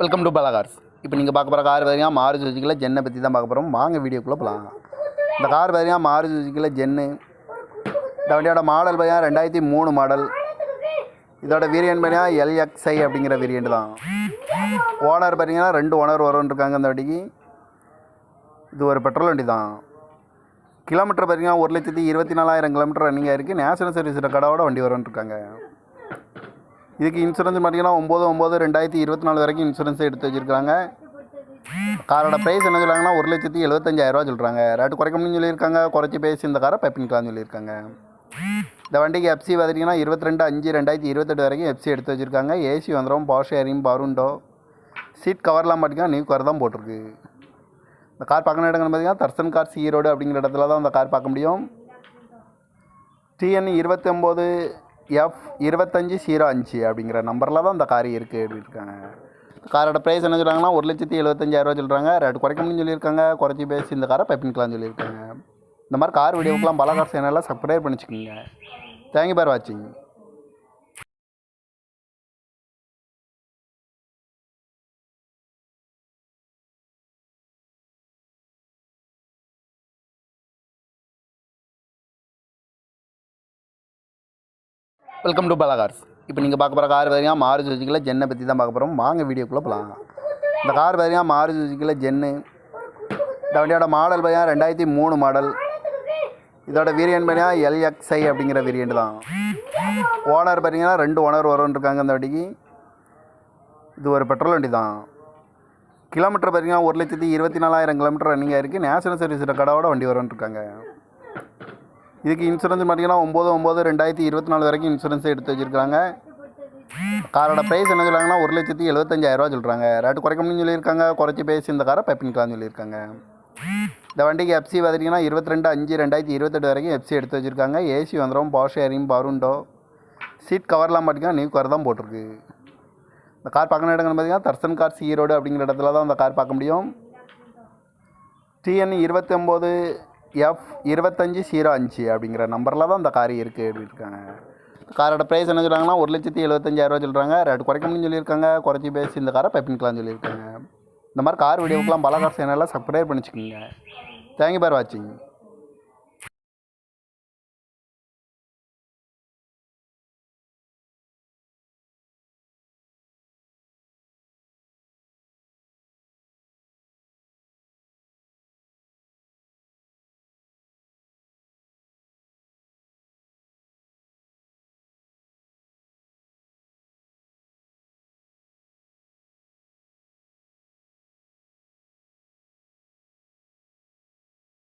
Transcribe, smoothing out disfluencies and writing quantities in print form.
Welcome to Bala cars. இப்போ நீங்கள் பார்க்க போகிற கார் பார்த்தீங்கன்னா மாருதி சுசுக்கியில் ஜென்னை பற்றி தான் பார்க்க போகிறோம். வாங்க வீடியோக்குள்ளே போகலாம். இந்த கார் பார்த்தீங்கன்னா மாருதி சுசுக்கியில் ஜென்னு. இந்த வண்டியோட மாடல் பார்த்தீங்கன்னா 2003 மாடல். இதோட வேரியன்ட் பார்த்தீங்கன்னா LXI அப்படிங்கிற வேரியன்ட் தான். ஓனர் பார்த்தீங்கன்னா 2 ஓனர் வரும்ன்ருக்காங்க இந்த வண்டிக்கு. இது ஒரு பெட்ரோல் வண்டி தான். கிலோமீட்டர் பார்த்தீங்கன்னா 1,24,000 கிலோமீட்டர் ரன்னிங் ஆகிருக்கு. நேஷனல் சர்வீஸ் ரெக்கார்டோட வண்டி வரும்ன்ருக்காங்க. இதுக்கு இன்சூரன்ஸ் பார்த்தீங்கன்னா 9/9/2024 வரைக்கும் இன்சூரன்ஸ் எடுத்து வச்சுருக்காங்க. காரோட ப்ரைஸ் என்ன சொல்கிறாங்கன்னா 1,75,000 சொல்கிறாங்க. ரேட்டு குறைக்கணும்னு சொல்லியிருக்காங்க. குறைச்சி பேசி இந்த காரை பைப்பிங்கலாம்னு சொல்லியிருக்காங்க. இந்த வண்டிக்கு எஃப்சி பார்த்துட்டிங்கன்னா 22/5/2028 வரைக்கும் எஃப்சி எடுத்து வச்சுருக்காங்க. ஏசி வந்துடும், பவர் ஷேரிங், பவருண்டோ, சீட் கவர்லாம் பார்த்தீங்கன்னா நியூ கவர் தான் போட்டிருக்கு. இந்த கார் பார்க்கணும் இடங்கள் பார்த்தீங்கன்னா தர்சன் கார்ஸ் ஈரோடு அப்படிங்கிற இடத்துல தான் இந்த கார் பார்க்க முடியும். TN 29F2505 அப்படிங்கிற நம்பரில் தான் இந்த கார் இருக்குது அப்படின்னு இருக்காங்க. காரோட ப்ரைஸ் என்ன சொல்கிறாங்கன்னா 1,75,000 சொல்கிறாங்க. ரேட்டு குறைக்கணும்னு சொல்லியிருக்காங்க. குறைச்சி பேசி இந்த காரை பைப்பிங்கலாம்னு சொல்லியிருக்காங்க. இந்த மாதிரி கார் வீடியோக்கெலாம் பாலா கார் சேனலில் சப்ஸ்கிரைப் பண்ணிச்சுக்கோங்க. தேங்க்யூ ஃபார் வாட்சிங். Welcome to Bala cars. இப்போ நீங்கள் பார்க்க போகிற கார் பார்த்தீங்கன்னா மாருதி சுசுக்கியில் ஜென்னை பற்றி தான் பார்க்க போகிறோம். வாங்க வீடியோக்குள்ளே போகலாம். இந்த கார் பார்த்தீங்கன்னா மாருதி சுசுக்கியில் ஜென்னு. இந்த வண்டியோட மாடல் பார்த்தீங்கன்னா 2003 மாடல். இதோட வேரியன்ட் பார்த்தீங்கன்னா LXI அப்படிங்கிற வேரியன்ட் தான். ஓனர் பார்த்தீங்கன்னா 2 ஓனர் வரும்ன்ருக்காங்க இந்த வண்டிக்கு. இது ஒரு பெட்ரோல் வண்டி தான். கிலோமீட்டர் பார்த்தீங்கன்னா 1,24,000 கிலோமீட்டர் ரன்னிங் ஆகிருக்கு. நேஷனல் சர்வீஸ் ரெக்கார்டோட வண்டி வரும்ன்ருக்காங்க. இதுக்கு இன்சூரன்ஸ் பார்த்தீங்கன்னா 9/9/2024 வரைக்கும் இன்சூரன்ஸ் எடுத்து வச்சுருக்காங்க. காரோட ப்ரைஸ் என்ன சொல்கிறாங்கன்னா 1,75,000 சொல்கிறாங்க. ரேட்டு குறைக்கணும்னு சொல்லியிருக்காங்க. குறைச்சி பேசி இந்த காரை பைப்பிங்கலாம்னு சொல்லியிருக்காங்க. இந்த வண்டிக்கு எஃப்சி பார்த்துட்டிங்கன்னா 22/5/2028 வரைக்கும் எஃப்சி எடுத்து வச்சுருக்காங்க. ஏசி வந்துடும், பவர் ஷேரிங், பவருண்டோ, சீட் கவர்லாம் பார்த்தீங்கன்னா நியூ கவர் தான் போட்டிருக்கு. இந்த கார் பார்க்கணும் இடங்கள் பார்த்தீங்கன்னா தர்சன் கார்ஸ் ஈரோடு அப்படிங்கிற இடத்துல தான் இந்த கார் பார்க்க முடியும். TN 29F2505 அப்படிங்கிற நம்பரில் தான் இந்த கார் இருக்குது அப்படின்னு இருக்காங்க. காரோட ப்ரைஸ் என்ன சொல்கிறாங்கன்னா 1,75,000 சொல்கிறாங்க. ரேட்டு குறைக்கணும்னு சொல்லியிருக்காங்க. குறைச்சி பேசி இந்த காரை பைப்பிங்கலாம்னு சொல்லியிருக்காங்க. இந்த மாதிரி கார் வீடியோக்கெலாம் பாலா கார் சேனலில் சப்ஸ்கிரைப் பண்ணிச்சுக்கோங்க. தேங்க்யூ ஃபார் வாட்சிங்.